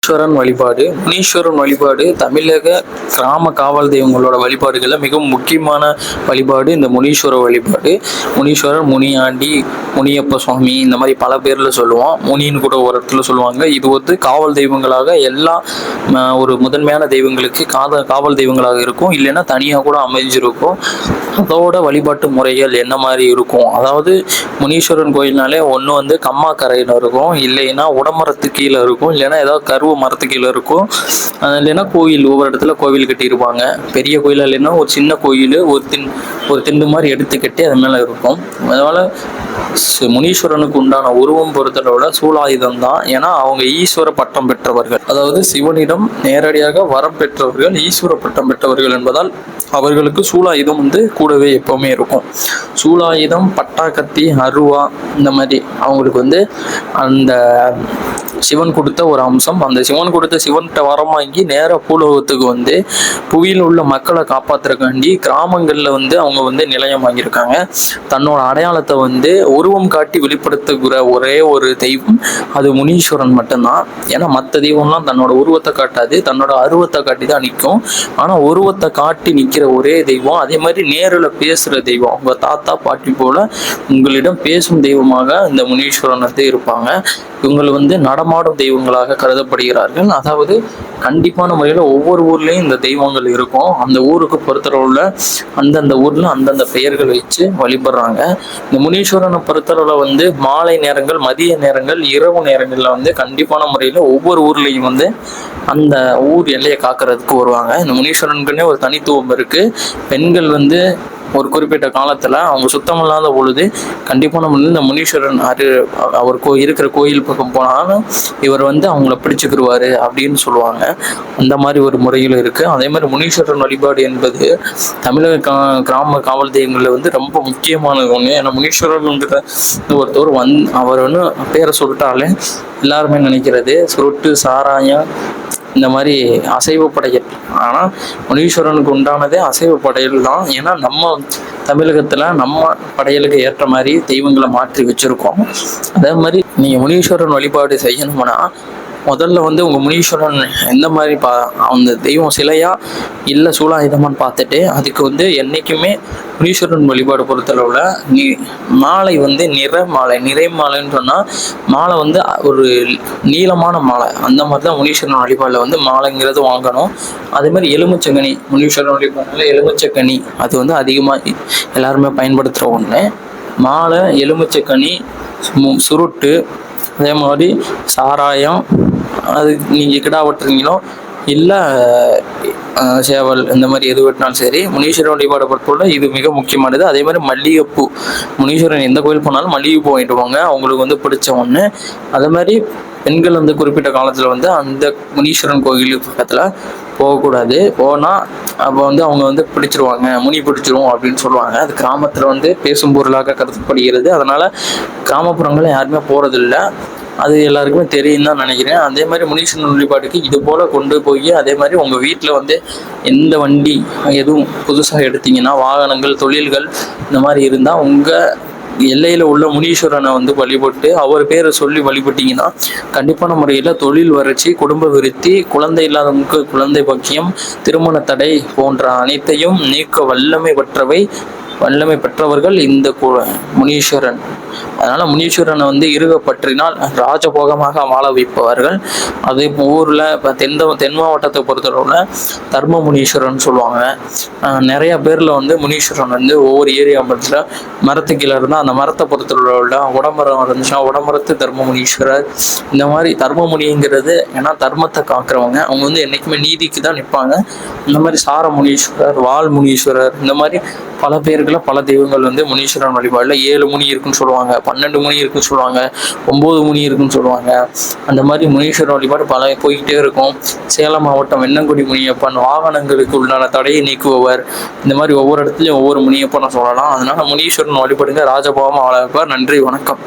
முனீஸ்வரன் வழிபாடு. முனீஸ்வரன் வழிபாடு தமிழக கிராம காவல் தெய்வங்களோட வழிபாடுகளில் மிகவும் முக்கியமான வழிபாடு இந்த முனீஸ்வர வழிபாடு. முனீஸ்வரர், முனியாண்டி, முனியப்ப சுவாமி, இந்த மாதிரி பல பேரில் சொல்லுவோம். முனின்னு கூட ஒரு இடத்துல சொல்லுவாங்க. இது வந்து காவல் தெய்வங்களாக எல்லா ஒரு முதன்மையான தெய்வங்களுக்கு காவல் தெய்வங்களாக இருக்கும். இல்லைன்னா தனியாக கூட அமைஞ்சிருக்கும். அதோட வழிபாட்டு முறைகள் என்ன மாதிரி இருக்கும்? அதாவது முனீஸ்வரன் கோயில்னாலே ஒன்று வந்து கம்மா கரையில் இருக்கும், இல்லைன்னா உடமரத்து கீழே இருக்கும், இல்லைன்னா ஏதாவது கருவ மரத்து கீழே இருக்கும், இல்லைன்னா கோயில் ஒவ்வொரு இடத்துல கோவில் கட்டியிருப்பாங்க. பெரிய கோயிலாக இல்லைன்னா ஒரு சின்ன கோயில் ஒரு திண்டு மாதிரி எடுத்து கட்டி அது மேலே இருக்கும். அதனால் முனீஸ்வரனுக்கு உண்டான உருவம் பொறுத்தளவோட சூலாயுதம் தான். ஏன்னா அவங்க ஈஸ்வர பட்டம் பெற்றவர்கள், அதாவது சிவனிடம் நேரடியாக வரம் பெற்றவர்கள், ஈஸ்வர பட்டம் பெற்றவர்கள் என்பதால் அவர்களுக்கு சூலாயுதம் வந்து கூடவே எப்பவுமே இருக்கும். சூலாயுதம், பட்டா, கத்தி, அருவா, இந்த மாதிரி அவங்களுக்கு வந்து அந்த சிவன் கொடுத்த ஒரு அம்சம். அந்த சிவன் கொடுத்த சிவன்கிட்ட வரம் வாங்கி நேராக பூலோகத்துக்கு வந்து புவியில் உள்ள மக்களை காப்பாற்றுறக்காண்டி கிராமங்களில் வந்து அவங்க வந்து நிலையம் வாங்கியிருக்காங்க. தன்னோட அடையாளத்தை வந்து உருவம் காட்டி வெளிப்படுத்துகிற ஒரே ஒரு தெய்வம் அது முனீஸ்வரன் மட்டும்தான். ஏன்னா மற்ற தெய்வம்லாம் தன்னோட உருவத்தை காட்டாது, தன்னோட அருவத்தை காட்டி தான் நிற்கும். ஆனால் உருவத்தை காட்டி நிற்கிற ஒரே தெய்வம், அதே மாதிரி நேரில் பேசுகிற தெய்வம். உங்கள் தாத்தா பாட்டி போல உங்களிடம் பேசும் தெய்வமாக இந்த முனீஸ்வரன் வந்து இருப்பாங்க. இவங்க வந்து நடமாடும் தெய்வங்களாக கருதப்படுகிறார்கள். அதாவது கண்டிப்பான முறையில் ஒவ்வொரு ஊர்லேயும் இந்த தெய்வங்கள் இருக்கும். அந்த ஊருக்கு பொறுத்தளவில் அந்தந்த ஊரில் அந்தந்த பெயர்கள் வச்சு வழிபடுறாங்க. இந்த முனீஸ்வரனை பொறுத்தளவில் வந்து மாலை நேரங்கள், மதிய நேரங்கள், இரவு நேரங்களில் வந்து கண்டிப்பான முறையில் ஒவ்வொரு ஊர்லேயும் வந்து அந்த ஊர் எல்லையை காக்கிறதுக்கு வருவாங்க. இந்த முனீஸ்வரனுக்குன்னே ஒரு தனித்துவம் இருக்குது. பெண்கள் வந்து ஒரு குறிப்பிட்ட காலத்தில் அவங்க சுத்தமில்லாத பொழுது கண்டிப்பான முறையில் இந்த முனீஸ்வரன் அவர் இருக்கிற கோயில் பக்கம் போனாலும் இவர் வந்து அவங்கள பிடிச்சிக்கிடுவார் அப்படின்னு சொல்லுவாங்க. அந்த மாதிரி ஒரு முறையில் இருக்குது. அதே மாதிரி முனீஸ்வரன் வழிபாடு என்பது தமிழக கிராம காவல் தெய்வங்களில் வந்து ரொம்ப முக்கியமானது ஒன்று. ஏன்னா முனீஸ்வரனுங்கிற ஒருத்தர் அவர் வந்து பேரை சொல்லிட்டாலே எல்லாருமே நினைக்கிறது சுருட்டு, சாராயம், இந்த மாதிரி அசைவ படையல். ஆனால் முனீஸ்வரனுக்கு உண்டானதே அசைவ படையல் தான். ஏன்னா நம்ம தமிழகத்தில் நம்ம படையலுக்கு ஏற்ற மாதிரி தெய்வங்களை மாற்றி வச்சுருக்கோம். அதே மாதிரி நீங்கள் முனீஸ்வரன் வழிபாடு செய்யணும்னா முதல்ல வந்து உங்கள் முனீஸ்வரன் எந்த மாதிரி அந்த தெய்வம் சிலையா இல்லை சூலாயுதமானு பார்த்துட்டு அதுக்கு வந்து என்றைக்குமே முனீஸ்வரன் வழிபாடு பொறுத்தளவில் மாலை வந்து நிறை மாலைன்னு சொன்னால் மாலை வந்து ஒரு நீளமான மாலை, அந்த மாதிரி தான் முனீஸ்வரன் வழிபாடில் வந்து மாலைங்கிறது வாங்கணும். அதே மாதிரி எலுமிச்சங்கனி, முனீஸ்வரன் வழிபாடில் எலுமிச்சக்கனி அது வந்து அதிகமாக எல்லாருமே பயன்படுத்துகிற ஒன்று. மாலை, எலுமிச்சக்கனி, சுருட்டு, அதே மாதிரி சாராயம், அது நீங்கள் கிடா வெட்டுறீங்களோ இல்லை சேவல், இந்த மாதிரி எது வெட்டினாலும் சரி முனீஸ்வரன் வழிபாடை பொறுத்தவரை இது மிக முக்கியமானது. அதே மாதிரி மல்லிகைப்பூ, முனீஸ்வரன் எந்த கோயில் போனாலும் மல்லிகைப்பூ வாங்கிட்டு போங்க, அவங்களுக்கு வந்து பிடிச்ச ஒன்று. அதே மாதிரி பெண்கள் வந்து குறிப்பிட்ட காலத்தில் வந்து அந்த முனீஸ்வரன் கோயிலுக்கு பக்கத்தில் போகக்கூடாது. போனால் அப்போ வந்து அவங்க வந்து பிடிச்சிருவாங்க, முனி பிடிச்சிரும் அப்படின்னு சொல்லுவாங்க. அது கிராமத்தில் வந்து பேசும் பொருளாக கருதப்படுகிறது. அதனால் கிராமப்புறங்களில் யாருமே போகிறதில்ல. அது எல்லாருக்குமே தெரியும் தான் நினைக்கிறேன். அதே மாதிரி முனீஸ்வரன் வழிபாட்டுக்கு இது போல் கொண்டு போய் அதே மாதிரி உங்கள் வீட்டில் வந்து எந்த வண்டி எதுவும் புதுசாக எடுத்தீங்கன்னா, வாகனங்கள், தொழில்கள் இந்த மாதிரி இருந்தால் உங்கள் எல்லையில் உள்ள முனீஸ்வரனை வந்து வழிபட்டு அவர் பேரை சொல்லி வழிபட்டிங்கன்னா கண்டிப்பான முறையில் தொழில் வறட்சி, குடும்ப விருத்தி, குழந்தை இல்லாதவங்களுக்கு குழந்தை பாக்கியம், திருமண தடை போன்ற அனைத்தையும் நீக்க வல்லமை பெற்றவர்கள் இந்த முனீஸ்வரன். அதனால் முனீஸ்வரனை வந்து இருக பற்றினால் ராஜபோகமாக வாழ வைப்பவர்கள். அதே ஊரில் இப்போ தென் மாவட்டத்தை பொறுத்தளவில் தர்ம முனீஸ்வரன் சொல்லுவாங்க. நிறைய பேரில் வந்து முனீஸ்வரன் வந்து ஒவ்வொரு ஏரியா மரத்தில் மரத்து கீழே இருந்தால் அந்த மரத்தை பொறுத்தளவில் உடமரம் இருந்துச்சுன்னா உடமரத்து தர்ம முனீஸ்வரர். இந்த மாதிரி தர்மமுனிங்கிறது ஏன்னா தர்மத்தை காக்கிறவங்க, அவங்க வந்து என்றைக்குமே நீதிக்கு தான் நிற்பாங்க. இந்த மாதிரி சார முனீஸ்வரர், வால் முனீஸ்வரர், இந்த மாதிரி பல பேர்களை பல தெய்வங்கள் வந்து முனீஸ்வரன் வழிபாடில் 7 முனி இருக்குன்னு சொல்லுவாங்க, 12 முனி இருக்குன்னு சொல்லுவாங்க, 9 முனி இருக்குன்னு சொல்லுவாங்க. அந்த மாதிரி முனீஸ்வரன் வழிபாடு பல போய்கிட்டே இருக்கும். சேலம் மாவட்டம் வெண்ணங்குடி முனியப்பன் வாகனங்களுக்கு உண்டான தடையை நீக்குபவர். இந்த மாதிரி ஒவ்வொரு இடத்துலையும் ஒவ்வொரு முனியப்பனை சொல்லலாம். அதனால முனீஸ்வரன் வழிபாடுங்க ராஜபோகமாக வாழ வைப்பார். நன்றி, வணக்கம்.